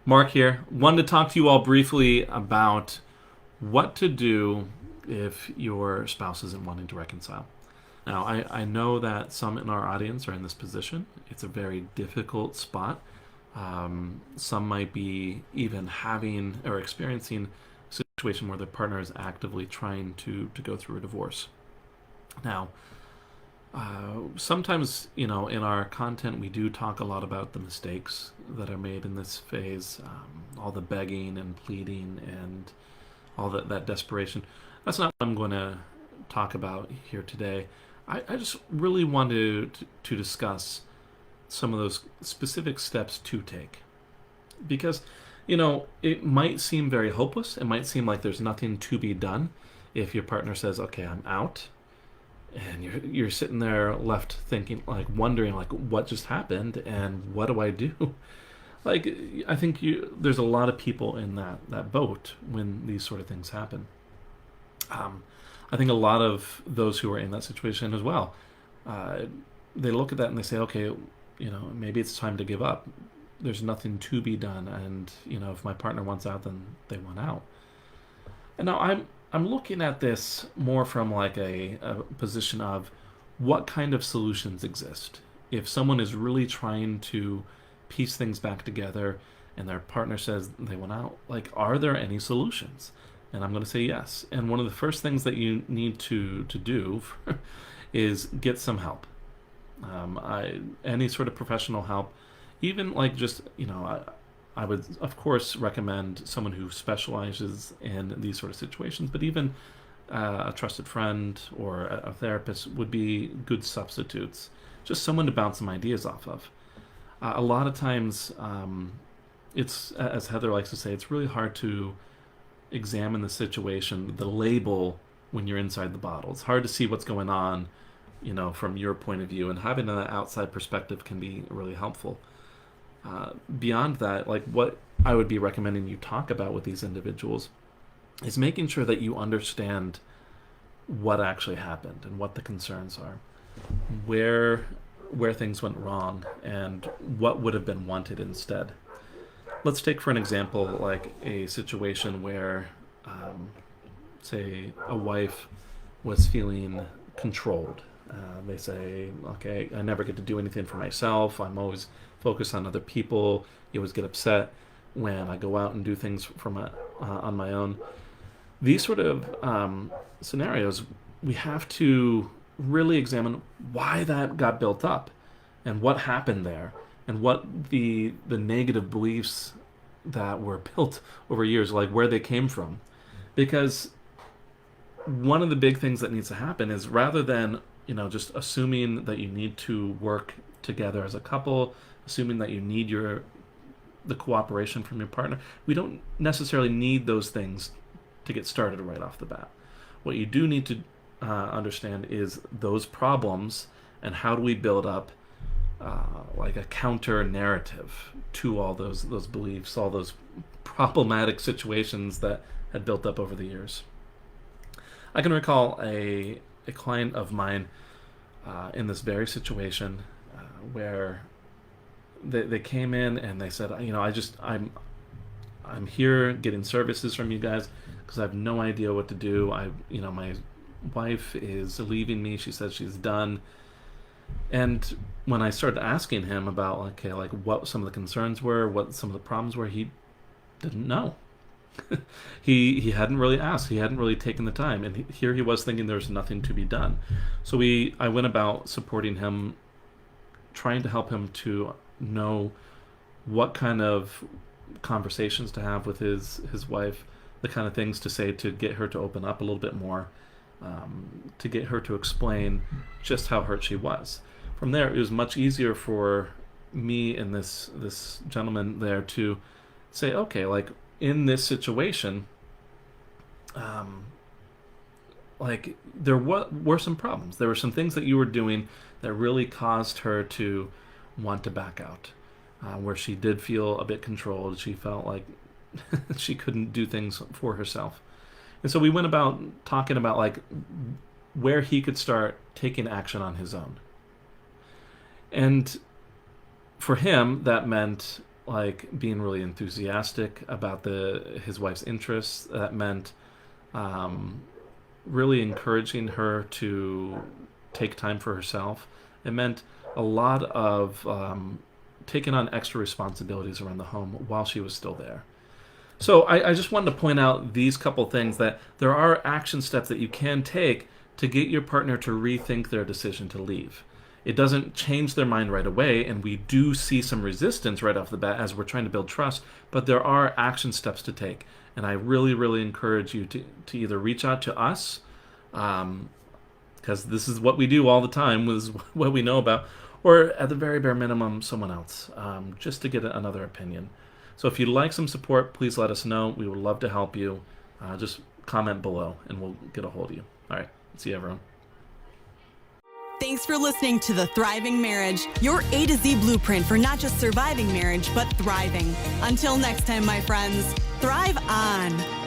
Mark here. Wanted to talk to you all briefly about what to do if your spouse isn't wanting to reconcile. Now, I know that some in our audience are in this position. It's a very difficult spot. Some might be even having or experiencing a situation where their partner is actively trying to go through a divorce. Now, sometimes, in our content, we do talk a lot about the mistakes that are made in this phase, all the begging and pleading and all that desperation. That's not what I'm going to talk about here today. I just really want to discuss some of those specific steps to take. Because, it might seem very hopeless. It might seem like there's nothing to be done if your partner says, okay, I'm out, and you're sitting there left thinking, like, wondering, like, what just happened and what do I do? Like, I think there's a lot of people in that boat when these sort of things happen. I think a lot of those who are in that situation as well, they look at that and they say, okay, maybe it's time to give up. There's nothing to be done, and if my partner wants out, then they want out. And now I'm looking at this more from like a position of what kind of solutions exist. If someone is really trying to piece things back together and their partner says they want out, like, are there any solutions? And I'm going to say yes. And one of the first things that you need to do is get some help. Any sort of professional help, even like just, I would, of course, recommend someone who specializes in these sort of situations, but even a trusted friend or a therapist would be good substitutes. Just someone to bounce some ideas off of. A lot of times, it's, as Heather likes to say, it's really hard to examine the situation, the label, when you're inside the bottle. It's hard to see what's going on, from your point of view, and having an outside perspective can be really helpful. Beyond that, like, what I would be recommending you talk about with these individuals is making sure that you understand what actually happened and what the concerns are, where things went wrong, and what would have been wanted instead. Let's take for an example like a situation where, say, a wife was feeling controlled. They say, okay, I never get to do anything for myself. I'm always focused on other people. You always get upset when I go out and do things on my own. These sort of scenarios, we have to really examine why that got built up and what happened there and what the negative beliefs that were built over years, like where they came from. Because one of the big things that needs to happen is, rather than just assuming that you need to work together as a couple, assuming that you need the cooperation from your partner, we don't necessarily need those things to get started right off the bat. What you do need to understand is those problems, and how do we build up like a counter narrative to all those beliefs, all those problematic situations that had built up over the years. I can recall a client of mine in this very situation where they came in and they said, I'm here getting services from you guys because I have no idea what to do. My wife is leaving me. She says she's done. And when I started asking him about, okay, like what some of the concerns were, what some of the problems were, he didn't know. he hadn't really asked. He hadn't really taken the time, and here he was thinking there's nothing to be done. So I went about supporting him, trying to help him to know what kind of conversations to have with his wife, the kind of things to say to get her to open up a little bit more, to get her to explain just how hurt she was. From there, it was much easier for me and this gentleman there to say, okay, like, in this situation, like, there were some problems. There were some things that you were doing that really caused her to want to back out, where she did feel a bit controlled. She felt like she couldn't do things for herself. And so we went about talking about, like, where he could start taking action on his own. And for him, that meant, like being really enthusiastic about his wife's interests. That meant really encouraging her to take time for herself. It meant a lot of taking on extra responsibilities around the home while she was still there. So I just wanted to point out these couple things, that there are action steps that you can take to get your partner to rethink their decision to leave. It doesn't change their mind right away, and we do see some resistance right off the bat as we're trying to build trust, but there are action steps to take. And I really, really encourage you to either reach out to us, because this is what we do all the time, this is what we know about, or at the very bare minimum, someone else, just to get another opinion. So if you'd like some support, please let us know. We would love to help you. Just comment below, and we'll get a hold of you. All right. See you, everyone. Thanks for listening to The Thriving Marriage, your A to Z blueprint for not just surviving marriage, but thriving. Until next time, my friends, thrive on.